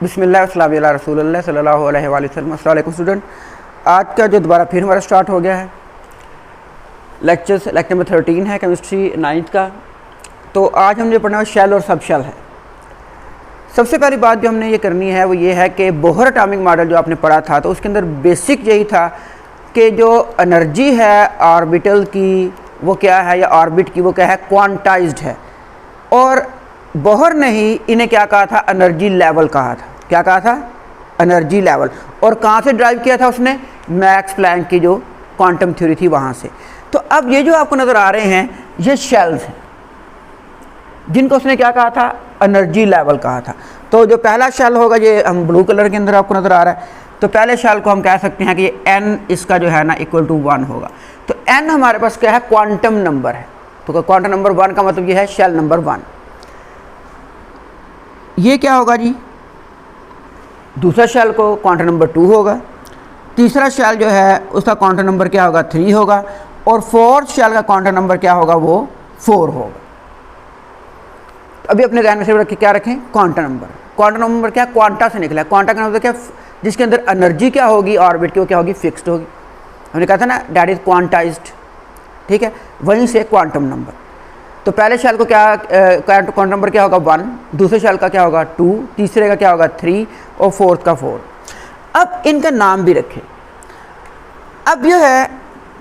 बिस्मिल्लाह अस्सलाम अला रसूलिल्लाह सल्लल्लाहु अलैहि वसल्लम। अस्सलाम वालेकुम स्टूडेंट, आज का जो दोबारा फिर हमारा स्टार्ट हो गया है लेक्चर नंबर 13 है केमिस्ट्री 9th का। तो आज हमने पढ़ना है शेल और सब शेल है। सबसे पहली बात जो हमने ये करनी है वो ये है कि बोहर एटॉमिक मॉडल जो आपने पढ़ा था तो उसके अंदर बेसिक यही था कि जो एनर्जी है ऑर्बिटल की वो क्या है, या ऑर्बिट की वो क्या है, क्वांटाइज्ड है। और बोहर ने ही इन्हें क्या कहा था, एनर्जी लेवल कहा था। क्या कहा था? Energy level. और कहाँ से ड्राइव किया था उसने? मैक्स प्लैंक की जो क्वांटम थ्योरी थी वहाँ से। तो अब ये जो आपको नज़र आ रहे हैं ये शेल्स हैं जिनको उसने क्या कहा था, एनर्जी लेवल कहा था। तो जो पहला शेल होगा ये हम ब्लू कलर के अंदर आपको नज़र आ रहा है, तो पहले शेल को हम कह सकते हैं कि ये n इसका जो है ना इक्वल टू 1 होगा। तो n हमारे पास क्या है, क्वांटम नंबर है। तो क्वांटम नंबर 1 का मतलब ये है शेल नंबर 1। ये क्या होगा जी, दूसरा शेल को क्वांटम नंबर 2 होगा। तीसरा शेल जो है उसका क्वांटम नंबर क्या होगा, 3 होगा। और फोर्थ शेल का क्वांटम नंबर क्या होगा, वो 4 होगा। अभी अपने ध्यान में सिर्फ रखें, क्या रखें, क्वांटम नंबर। क्वांटम नंबर क्या, क्वांटा से निकला है। क्वांटा का मतलब क्या, जिसके अंदर एनर्जी क्या होगी ऑर्बिट की, वो क्या होगी, फिक्स्ड होगी। हमने कहा था ना दैट इज क्वांटाइज्ड, ठीक है, वहीं से क्वांटम नंबर। तो पहले शेल को क्या क्वांटम नंबर क्या होगा, 1। दूसरे शेल का क्या होगा, 2। तीसरे का क्या होगा, 3। और फोर्थ का 4। अब इनका नाम भी रखें। अब यह है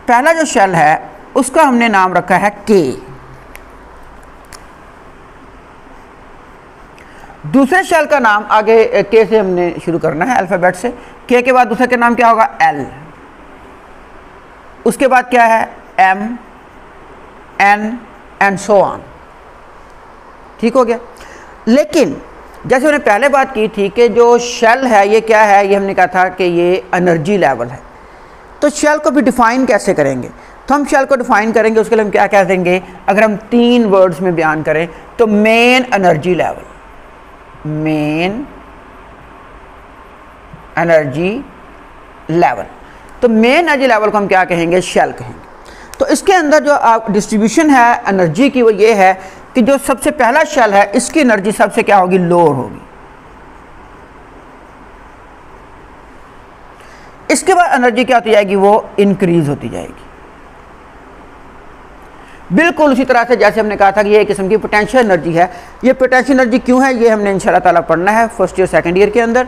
पहला जो शेल है उसका हमने नाम रखा है के। दूसरे शेल का नाम आगे के से हमने शुरू करना है, अल्फ़ाबेट से। के के बाद दूसरे का नाम क्या होगा, एल। उसके बाद क्या है, M, N and so on. ठीक हो गया। लेकिन जैसे हमने पहले बात की थी कि जो शेल है ये क्या है, ये हमने कहा था कि ये एनर्जी लेवल है। तो शेल को भी डिफ़ाइन कैसे करेंगे, तो हम शेल को डिफ़ाइन करेंगे उसके लिए हम क्या कह देंगे, अगर हम 3 वर्ड्स में बयान करें तो main energy level, main energy level. तो मेन एनर्जी लेवल को हम क्या कहेंगे, शेल कहेंगे। तो इसके अंदर जो आप डिस्ट्रीब्यूशन है एनर्जी की वो ये है कि जो सबसे पहला शेल है इसकी एनर्जी सबसे क्या होगी, लोअर होगी। इसके बाद एनर्जी क्या होती जाएगी, वो इंक्रीज होती जाएगी। बिल्कुल उसी तरह से जैसे हमने कहा था कि ये एक किस्म की पोटेंशियल एनर्जी है। ये पोटेंशियल एनर्जी क्यों है ये हमने इंशाल्लाह ताला पढ़ना है फर्स्ट ईयर सेकंड ईयर के अंदर।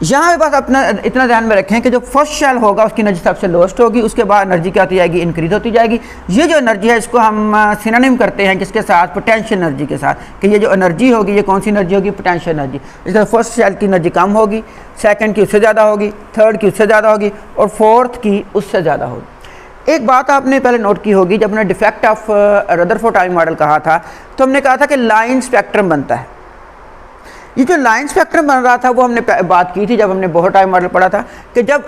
यहाँ पे बस अपना इतना ध्यान में रखें कि जो फर्स्ट शेल होगा उसकी एनर्जी सबसे लोएस्ट होगी, उसके बाद एनर्जी क्या होती जाएगी, इंक्रीज होती जाएगी। ये जो एनर्जी है इसको हम सिनोनिम करते हैं किसके साथ, पोटेंशियल एनर्जी के साथ, कि ये जो एनर्जी होगी ये कौन सी एनर्जी होगी, पोटेंशियल एनर्जी। इसका फर्स्ट शेल की एनर्जी कम होगी, सेकंड की उससे ज़्यादा होगी, थर्ड की उससे ज़्यादा होगी और फोर्थ की उससे ज़्यादा होगी। एक बात आपने पहले नोट की होगी, जब हमने defect of Rutherford atomic model कहा था तो हमने कहा था कि लाइन स्पेक्ट्रम बनता है। ये जो लाइन स्पेक्ट्रम बन रहा था वो हमने बात की थी जब हमने बोहर एटॉमिक मॉडल पढ़ा था कि जब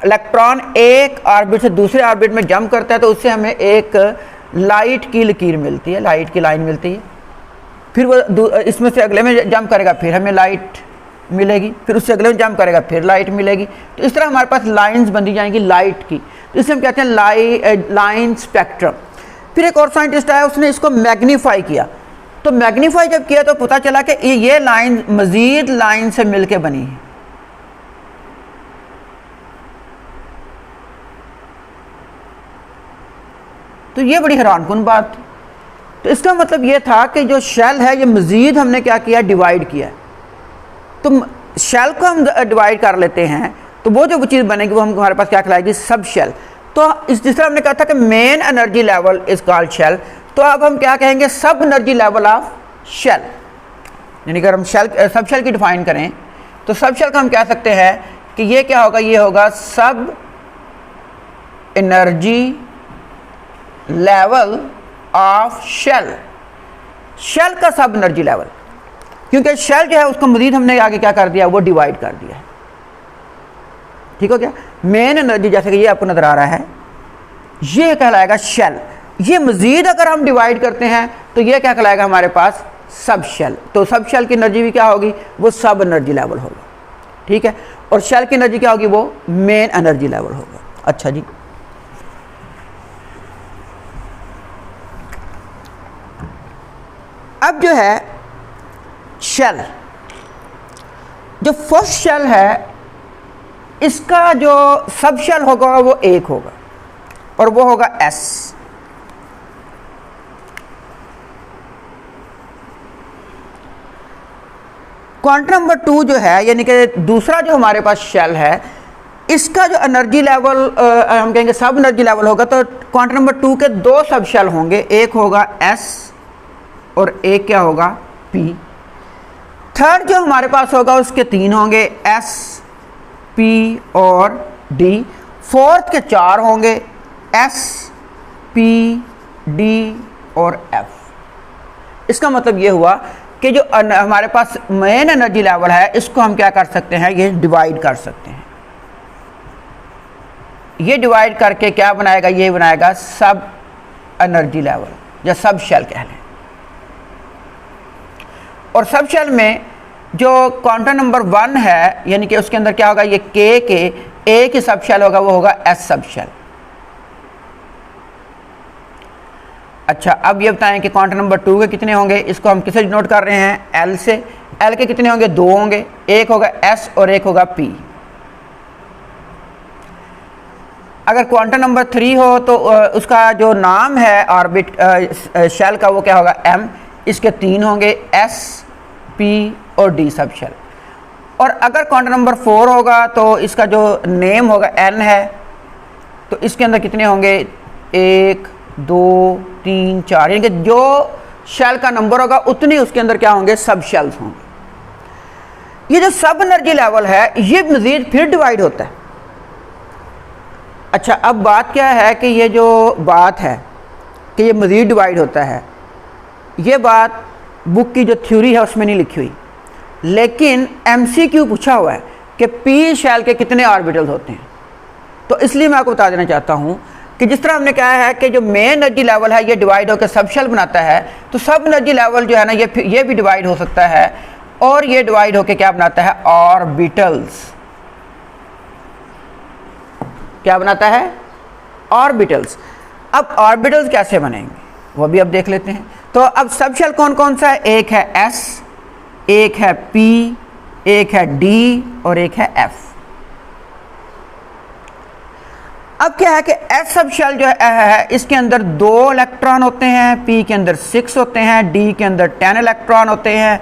इलेक्ट्रॉन एक ऑर्बिट से दूसरे ऑर्बिट में जंप करता है तो उससे हमें एक लाइट की लकीर मिलती है, लाइट की लाइन मिलती है। फिर वो इसमें से अगले में जंप करेगा फिर हमें लाइट मिलेगी, फिर उससे अगले में जंप करेगा फिर लाइट मिलेगी। तो इस तरह हमारे पास लाइंस बनी जाएंगी लाइट की। तो इसे हम कहते हैं लाइन स्पेक्ट्रम। फिर एक और साइंटिस्ट आया, उसने इसको मैग्नीफाई किया। तो मैग्नीफाई जब किया तो पता चला कि ये लाइन मजीद लाइन से मिलके बनी है। तो ये बड़ी हैरानकुन बात थी। तो इसका मतलब ये था कि जो शेल है ये मजीद हमने क्या किया, डिवाइड किया। तो शेल को हम डिवाइड कर लेते हैं तो वो जो चीज़ बनेगी वो हमारे पास क्या कहलाएगी, सब शेल। तो इस जिस तरह हमने कहा था कि main energy level is called shell, तो अब हम क्या कहेंगे, सब एनर्जी लेवल ऑफ शेल। यानी कि हम सब शेल की डिफाइन करें तो सब शेल का हम कह सकते हैं कि ये क्या होगा, ये होगा sub energy level of shell. Shell का सब एनर्जी लेवल, क्योंकि शेल जो है उसको मजीद हमने आगे क्या कर दिया, वो डिवाइड कर दिया है। ठीक हो गया। मेन एनर्जी जैसे कि ये आपको नजर आ रहा है ये कहलाएगा शेल। ये मजीद अगर हम डिवाइड करते हैं तो ये क्या कहलाएगा हमारे पास, सब शेल। तो सब शेल की एनर्जी भी क्या होगी, वो सब एनर्जी लेवल होगा। ठीक है। और शेल की एनर्जी क्या होगी, वो मेन एनर्जी लेवल होगा। अच्छा जी, अब जो है शेल, जो फर्स्ट शेल है इसका जो सब शेल होगा वो एक होगा और वो होगा S। क्वांटम नंबर 2 जो है यानी कि दूसरा जो हमारे पास शेल है, इसका जो एनर्जी लेवल हम कहेंगे सब एनर्जी लेवल होगा, तो क्वांटम नंबर 2 के दो सब शेल होंगे, एक होगा S और एक क्या होगा P। थर्ड जो हमारे पास होगा उसके 3 होंगे, S, P और D। फोर्थ के 4 होंगे, S, P, D और F। इसका मतलब ये हुआ कि जो हमारे पास मेन एनर्जी लेवल है इसको हम क्या कर सकते हैं, ये डिवाइड कर सकते हैं। ये डिवाइड करके क्या बनाएगा, ये बनाएगा सब एनर्जी लेवल या सब शेल कह लें। और सब शेल में जो क्वांटम नंबर 1 है यानी कि उसके अंदर क्या होगा, ये K के एक ही सब शेल होगा, वो होगा S सब शेल। अच्छा, अब ये बताएं कि क्वांटम नंबर 2 के कितने होंगे, इसको हम किसे डिनोट कर रहे हैं, L से। L के कितने होंगे, 2 होंगे, एक होगा S और एक होगा P। अगर क्वांटम नंबर 3 हो तो उसका जो नाम है ऑर्बिट शेल का वो क्या होगा, M। इसके 3 होंगे, S, P और D सब शेल। और अगर क्वांटम नंबर 4 होगा तो इसका जो नेम होगा N है, तो इसके अंदर कितने होंगे, 1, 2, 3, 4, यानी कि जो शेल का नंबर होगा उतने उसके अंदर क्या होंगे, सब शेल्स होंगे। ये जो सब एनर्जी लेवल है ये मजीद फिर डिवाइड होता है। अच्छा, अब बात क्या है कि ये जो बात है कि ये मजीद डिवाइड होता है, ये बात बुक की जो थ्योरी है उसमें नहीं लिखी हुई, लेकिन MCQ पूछा हुआ है कि P शेल के कितने ऑर्बिटल्स होते हैं। तो इसलिए मैं आपको बता देना चाहता हूँ कि जिस तरह हमने कहा है कि जो मेन एनर्जी लेवल है ये डिवाइड होकर सब शेल बनाता है, तो सब एनर्जी लेवल जो है ना ये भी डिवाइड हो सकता है और ये डिवाइड होकर क्या बनाता है, ऑर्बिटल्स। क्या बनाता है, ऑर्बिटल्स। अब ऑर्बिटल्स कैसे बनेंगे वो भी अब देख लेते हैं। तो अब सब शेल कौन कौन सा है, एक है S, एक है P, एक है D और एक है F। अब क्या है कि S सब शेल जो है इसके अंदर 2 इलेक्ट्रॉन होते हैं, P के अंदर 6 होते हैं, D के अंदर 10 इलेक्ट्रॉन होते हैं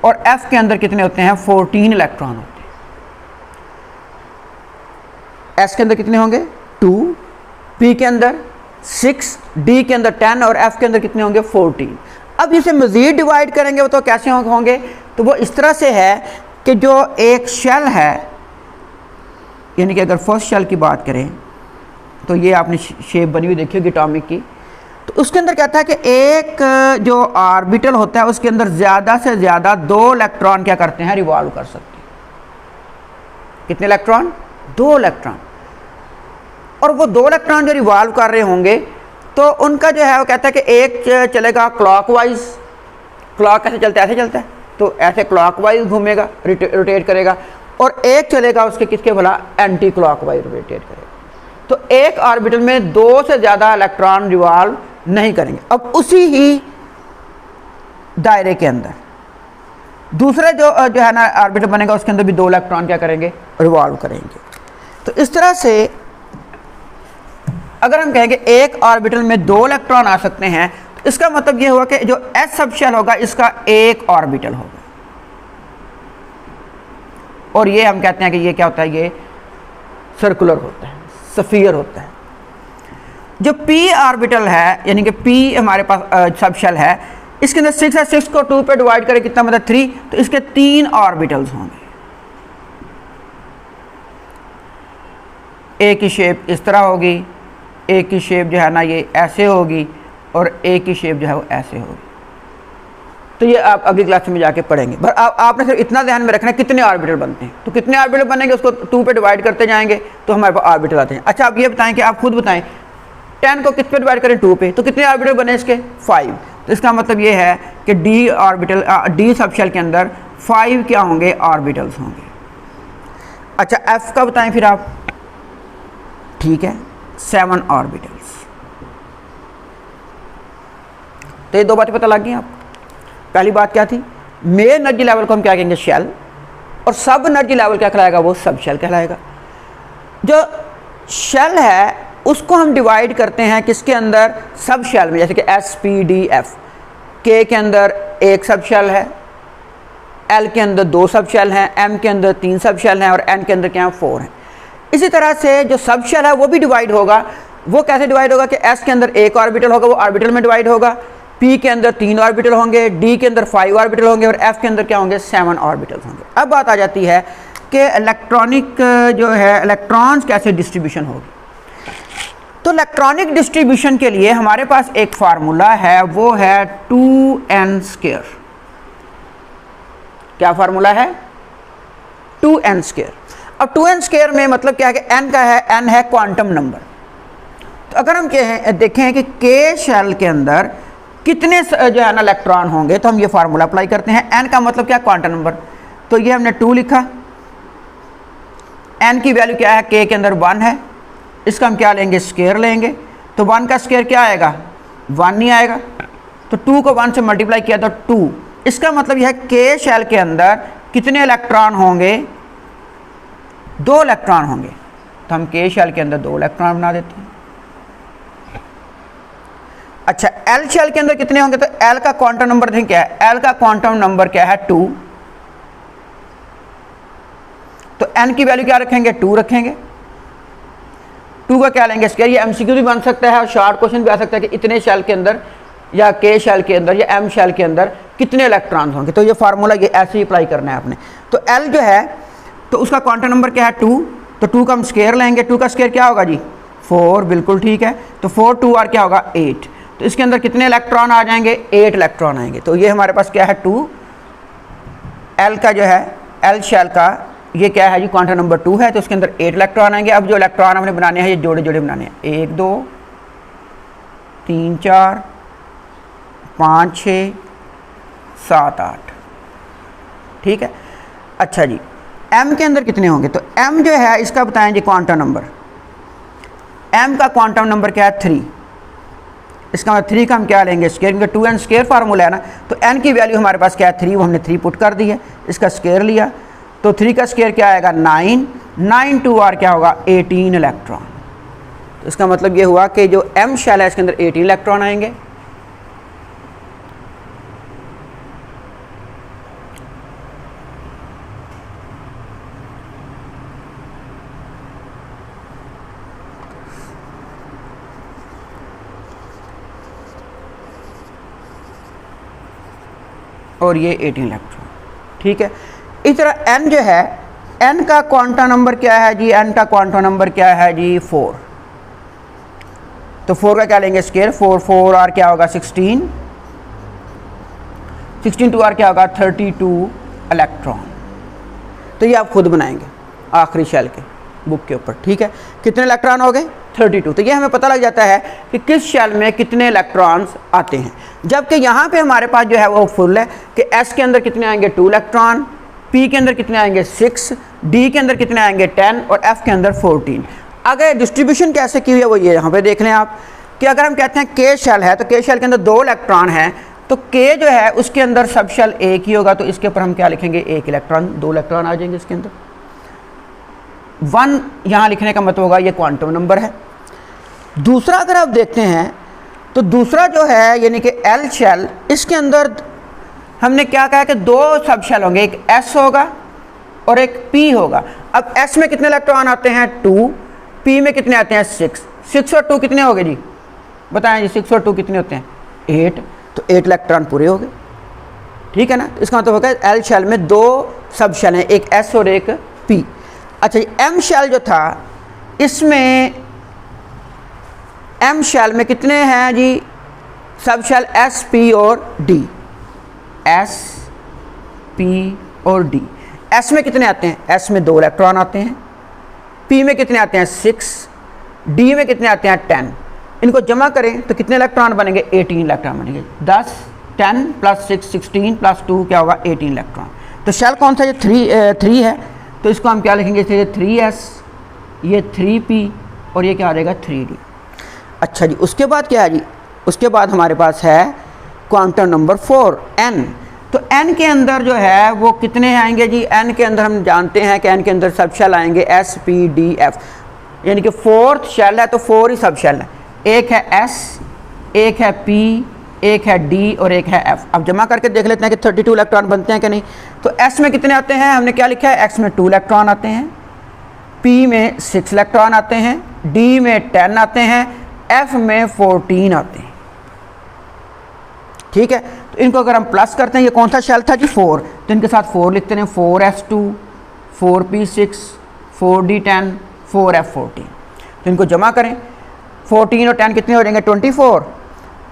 और F के अंदर कितने होते हैं, 14 इलेक्ट्रॉन होते हैं। S के अंदर कितने होंगे, 2, P के अंदर 6, D के अंदर 10 और F के अंदर कितने होंगे, 14। अब इसे मज़ीद डिवाइड करेंगे वो तो कैसे होंगे, तो वो इस तरह से है कि जो एक शेल है, यानी कि अगर फर्स्ट शेल की बात करें तो ये आपने शेप बनी हुई देखी होगी एटॉमिक की, तो उसके अंदर कहता है कि एक जो ऑर्बिटल होता है उसके अंदर ज़्यादा से ज़्यादा 2 इलेक्ट्रॉन क्या करते हैं, रिवॉल्व कर सकते हैं। कितने इलेक्ट्रॉन, 2 इलेक्ट्रॉन। और वो 2 इलेक्ट्रॉन जो रिवॉल्व कर रहे होंगे तो उनका जो है वो कहता है कि एक चलेगा क्लॉकवाइज, क्लॉक कैसे चलता है, ऐसे चलता है, तो ऐसे क्लॉकवाइज घूमेगा, रोटेट करेगा, और एक चलेगा उसके किसके भला, एंटी क्लॉकवाइज रोटेट करेगा। तो एक ऑर्बिटल में 2 से ज़्यादा इलेक्ट्रॉन रिवॉल्व नहीं करेंगे। अब उसी ही दायरे के अंदर दूसरा जो है ना ऑर्बिटल बनेगा उसके अंदर भी 2 इलेक्ट्रॉन क्या करेंगे, रिवॉल्व करेंगे। तो इस तरह से अगर हम कहेंगे एक ऑर्बिटल में 2 इलेक्ट्रॉन आ सकते हैं, तो इसका मतलब ये हुआ कि जो S सब शेल होगा इसका एक ऑर्बिटल होगा। और ये हम कहते हैं कि ये क्या होता है, ये सर्कुलर होता है, स्फीयर होता है। जो P ऑर्बिटल है यानी कि P हमारे पास सब शेल है, इसके अंदर 6 है, 6 को 2 पे डिवाइड करें कितना मतलब 3, तो इसके 3 ऑर्बिटल्स होंगे। एक की शेप इस तरह होगी, एक की शेप जो है ना ये ऐसे होगी और एक की शेप जो है वो ऐसे होगी। तो ये आप अगली क्लास में जाके पढ़ेंगे। पर आपने सिर्फ इतना ध्यान में रखना है कितने ऑर्बिटल बनते हैं। तो कितने ऑर्बिटल बनेंगे उसको 2 पे डिवाइड करते जाएंगे तो हमारे पास ऑर्बिटल आते हैं। अच्छा, आप ये बताएं कि आप खुद बताएं 10 को किस पे डिवाइड करें, 2 पे, तो कितने ऑर्बिटल बने इसके, 5। तो इसका मतलब ये है कि d orbital, d sub shell के अंदर 5 क्या होंगे, ऑर्बिटल्स होंगे। अच्छा, एफ का बताएं फिर आप, ठीक है, 7 ऑर्बिटल्स। तो ये 2 बातें पता लग गई आपको। पहली बात क्या थी, मेन एनर्जी लेवल को हम क्या कहेंगे, शेल। और सब एनर्जी लेवल क्या कहलाएगा, वो सब शेल कहलाएगा। जो शेल है उसको हम डिवाइड करते हैं किसके अंदर, सब शेल में, जैसे कि एस पी डी एफ। के के अंदर एक सब शेल है, एल के अंदर 2 सब शेल हैं, एम के अंदर 3 सब शेल हैं और एन के अंदर क्या है 4 हैं। इसी तरह से जो सब शेल है वो भी डिवाइड होगा। वो कैसे डिवाइड होगा कि एस के अंदर 1 ऑर्बिटल होगा, वो ऑर्बिटल में डिवाइड होगा, पी के अंदर 3 ऑर्बिटल होंगे, डी के अंदर 5 ऑर्बिटल होंगे और एफ के अंदर क्या होंगे 7 ऑर्बिटल होंगे। अब बात आ जाती है कि इलेक्ट्रॉनिक जो है इलेक्ट्रॉन्स कैसे डिस्ट्रीब्यूशन होगी। तो इलेक्ट्रॉनिक डिस्ट्रीब्यूशन के लिए हमारे पास एक फार्मूला है, वो है 2n²। क्या फार्मूला है, 2n²। अब 2n² में मतलब क्या है कि n का है, n है क्वांटम नंबर। तो अगर हम देखें कि k शेल के अंदर कितने जो है ना इलेक्ट्रॉन होंगे, तो हम ये फार्मूला अप्लाई करते हैं। n का मतलब क्या, क्वांटम नंबर। तो ये हमने 2 लिखा, n की वैल्यू क्या है, k के अंदर 1 है, इसका हम क्या लेंगे, स्क्वायर लेंगे। तो 1 का स्क्वायर क्या आएगा, 1 नहीं आएगा। तो 2 को 1 से मल्टीप्लाई किया तो 2। इसका मतलब यह है k शेल के अंदर कितने इलेक्ट्रॉन होंगे, 2 इलेक्ट्रॉन होंगे। तो हम k शेल के अंदर 2 इलेक्ट्रॉन बना देते हैं। अच्छा, l शेल के अंदर कितने होंगे, तो l का क्वांटम नंबर देखें क्या है, l का क्वांटम नंबर क्या है 2। तो n की वैल्यू क्या रखेंगे, 2 रखेंगे। 2 का क्या लेंगे, स्क्वायर। ये एमसीक्यू भी बन सकता है और शॉर्ट क्वेश्चन भी आ सकता है कि इतने शेल के अंदर या k शेल के अंदर या m शेल के अंदर कितने इलेक्ट्रॉन होंगे। तो ये फार्मूला ये ऐसे ही अप्लाई करना है आपने। तो l जो है तो उसका क्वांटम नंबर क्या है 2। तो 2 का हम स्क्वायर लेंगे, 2 का स्क्वायर क्या होगा जी 4, बिल्कुल ठीक है। तो 4 2 और क्या होगा 8। तो इसके अंदर कितने इलेक्ट्रॉन आ जाएंगे, 8 इलेक्ट्रॉन आएंगे। तो ये हमारे पास क्या है 2, l का जो है l शेल का ये क्या है जी क्वांटम नंबर 2 है। तो उसके अंदर 8 इलेक्ट्रॉन आएंगे। अब जो इलेक्ट्रॉन हमने बनाने हैं ये जोड़े जोड़े बनाने हैं, 1 2 3 4 5 6 7 8, ठीक है। अच्छा जी, m के अंदर कितने होंगे, तो m जो है इसका बताएं जी क्वांटम नंबर। m का क्वांटम नंबर क्या है 3। इसका मतलब 3 का हम क्या लेंगे, स्क्वायर, क्योंकि 2n² फार्मूला है ना। तो n की वैल्यू हमारे पास क्या है 3, वो हमने 3 पुट कर दी है, इसका स्क्वायर लिया। तो 3 का स्क्वायर क्या आएगा 9, 9 2 और क्या होगा 18 इलेक्ट्रॉन। तो इसका मतलब ये हुआ कि जो m शेल है इसके अंदर 18 इलेक्ट्रॉन आएंगे। और ये 18 इलेक्ट्रॉन, ठीक है। इस तरह n जो है, n का क्वांटम नंबर क्या है जी, n का क्वांटम नंबर क्या है जी 4। तो 4 का क्या लेंगे स्क्वायर, 4 4 और क्या होगा 16, 16 2 और क्या होगा 32 इलेक्ट्रॉन। तो ये आप खुद बनाएंगे आखिरी शेल के बुक के ऊपर, ठीक है। कितने इलेक्ट्रॉन हो गए 32। तो ये हमें पता लग जाता है कि किस शेल में कितने इलेक्ट्रॉन्स आते हैं। जबकि यहाँ पे हमारे पास जो है वो फुल है कि s के अंदर कितने आएंगे 2 इलेक्ट्रॉन, p के अंदर कितने आएंगे 6, d के अंदर कितने आएंगे 10 और f के अंदर 14। अगर डिस्ट्रीब्यूशन कैसे की हुई है वो ये यहाँ पे देख लें आप कि अगर हम कहते हैं k शेल है तो k शेल के अंदर 2 इलेक्ट्रॉन हैं, तो k जो है उसके अंदर सब शेल एक ही होगा। तो इसके ऊपर हम क्या लिखेंगे 1 इलेक्ट्रॉन, 2 इलेक्ट्रॉन आ जाएंगे इसके अंदर। 1 यहाँ लिखने का मतलब होगा ये क्वांटम नंबर है। दूसरा अगर आप देखते हैं तो दूसरा जो है यानी कि l शेल, इसके अंदर हमने क्या कहा कि 2 सब शेल होंगे, एक s होगा और एक p होगा। अब s में कितने इलेक्ट्रॉन आते हैं 2, p में कितने आते हैं 6, 6 और 2 कितने हो गए जी बताएं जी, 6 और 2 कितने होते हैं 8। तो 8 इलेक्ट्रॉन पूरे हो गए, ठीक है ना। तो इसका मतलब होगा l शेल में 2 सब शेल हैं, एक s और एक p। अच्छा जी, m शेल जो था इसमें m शेल में कितने हैं जी सब शेल, s p और d, s p और d। s में कितने आते हैं, s में 2 इलेक्ट्रॉन आते हैं, p में कितने आते हैं 6, d में कितने आते हैं 10। इनको जमा करें तो कितने इलेक्ट्रॉन बनेंगे 18 इलेक्ट्रॉन बनेंगे। 10 10 प्लस 6 16 प्लस 2 क्या होगा 18 इलेक्ट्रॉन। तो शेल कौन सा, ये 3 है। तो इसको हम क्या लिखेंगे, ये 3s, ये 3p और ये क्या आ जाएगा 3d। अच्छा जी, उसके बाद क्या है जी, उसके बाद हमारे पास है क्वांटम नंबर 4 n। तो n के अंदर जो है वो कितने आएंगे जी, n के अंदर हम जानते हैं कि n के अंदर सब शेल आएंगे S P D F, यानी कि 4th शेल है तो 4 ही सब शेल है, एक है S, एक है P, एक है D और एक है F। अब जमा करके देख लेते हैं कि 32 इलेक्ट्रॉन बनते हैं कि नहीं। तो S में कितने आते हैं, हमने क्या लिखा है, X में 2 इलेक्ट्रॉन आते हैं, P में 6 इलेक्ट्रॉन आते हैं, D में 10 आते हैं, F में 14 आते हैं। ठीक है, तो इनको अगर हम प्लस करते हैं, ये कौन सा शेल था जी 4, तो इनके साथ 4 लिखते हैं, 4s2 4p6 4d10 4f14। तो इनको जमा करें, 14 और 10 कितने हो जाएंगे 24,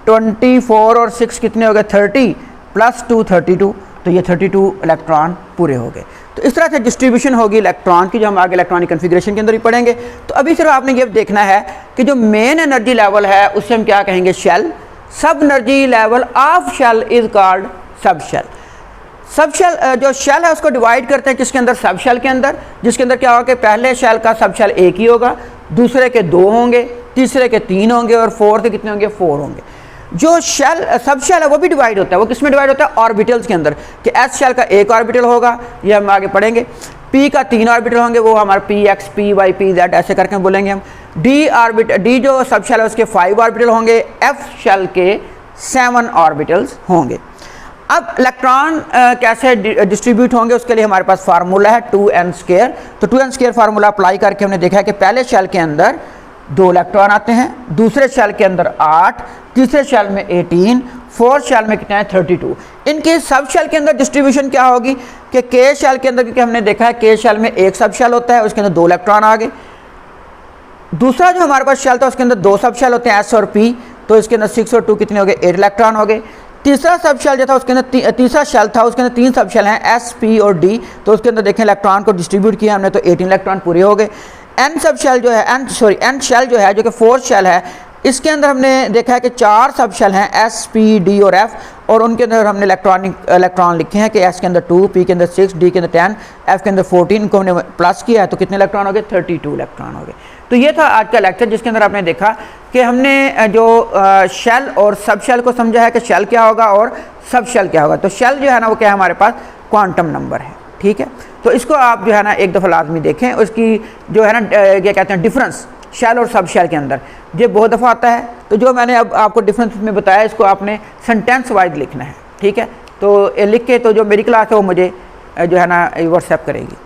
24 और 6 कितने हो गए 30 प्लस 2 32, तो ये 32 इलेक्ट्रॉन पूरे हो गए। तो इस तरह से डिस्ट्रीब्यूशन होगी इलेक्ट्रॉन की, जो हम आगे इलेक्ट्रॉनिक कन्फिग्रेशन के अंदर ही पढ़ेंगे। तो अभी सिर्फ आपने ये देखना है कि जो मेन एनर्जी लेवल है उसे हम क्या कहेंगे, shell. Sub energy level of shell is called sub shell. Sub shell जो शेल है उसको डिवाइड करते हैं किसके अंदर, सब शेल के अंदर, जिसके अंदर क्या होगा कि पहले शेल का सब शेल एक ही होगा, दूसरे के 2 होंगे, तीसरे के 3 होंगे और फोर्थ के कितने होंगे 4 होंगे। जो शेल सब शेल है वो भी डिवाइड होता है, वो किस में डिवाइड होता है, ऑर्बिटल्स के अंदर, कि एस शेल का एक ऑर्बिटल होगा, ये हम आगे पढ़ेंगे, पी का 3 ऑर्बिटल होंगे, वो हमारे p x p y p z ऐसे करके बोलेंगे हम। डी जो सब शेल है उसके 5 ऑर्बिटल होंगे, एफ शेल के 7 ऑर्बिटल्स होंगे। अब इलेक्ट्रॉन कैसे डिस्ट्रीब्यूट होंगे उसके लिए हमारे पास फार्मूला है 2n²। तो 2n² फार्मूला अप्लाई करके हमने देखा है कि पहले शेल के अंदर 2 इलेक्ट्रॉन आते हैं, दूसरे शेल के अंदर 8, तीसरे शेल में 18, फोर्थ शेल में कितना है 32। इनके सब शेल के अंदर डिस्ट्रीब्यूशन क्या होगी कि के शेल के अंदर, क्योंकि हमने देखा है के शेल में एक सब शेल होता है, उसके अंदर 2 इलेक्ट्रॉन आ गए। दूसरा जो हमारे पास शेल था उसके अंदर 2 सब शेल होते हैं एस और पी, तो इसके अंदर 6 और 2 कितने हो गए 8 इलेक्ट्रॉन हो गए। तीसरा सब शेल जो था उसके अंदर तीसरा शेल था उसके अंदर 3 सब शेल हैं एस पी और डी, तो उसके अंदर देखें इलेक्ट्रॉन को डिस्ट्रीब्यूट किया हमने तो 18 इलेक्ट्रॉन पूरे हो गए। एन सब शेल जो है एन शेल जो है जो कि 4th शेल है, इसके अंदर हमने देखा है कि 4 सब शेल हैं एस पी डी और एफ, और उनके अंदर हमने इलेक्ट्रॉन लिखे हैं कि एस के अंदर 2, पी के अंदर 6, डी के अंदर 10, एफ के अंदर 14, को हमने प्लस किया है तो कितने इलेक्ट्रॉन हो गए 32 इलेक्ट्रॉन हो गए। तो ये था आज का लेक्चर जिसके अंदर आपने देखा कि हमने जो शेल और सब शेल को समझा है कि शेल क्या होगा और सब शेल क्या होगा। तो शेल जो है ना वो क्या है हमारे पास क्वांटम नंबर है, ठीक है। तो इसको आप जो है ना एक दफ़ा लाजमी देखें, उसकी जो है ना क्या कहते हैं डिफरेंस शेल और सब शेल के अंदर, ये बहुत दफ़ा आता है। तो जो मैंने अब आपको डिफरेंस में बताया इसको आपने सेंटेंस वाइज लिखना है, ठीक है। तो लिख के तो जो मेरी क्लास है वो मुझे जो है ना व्हाट्सएप करेगी।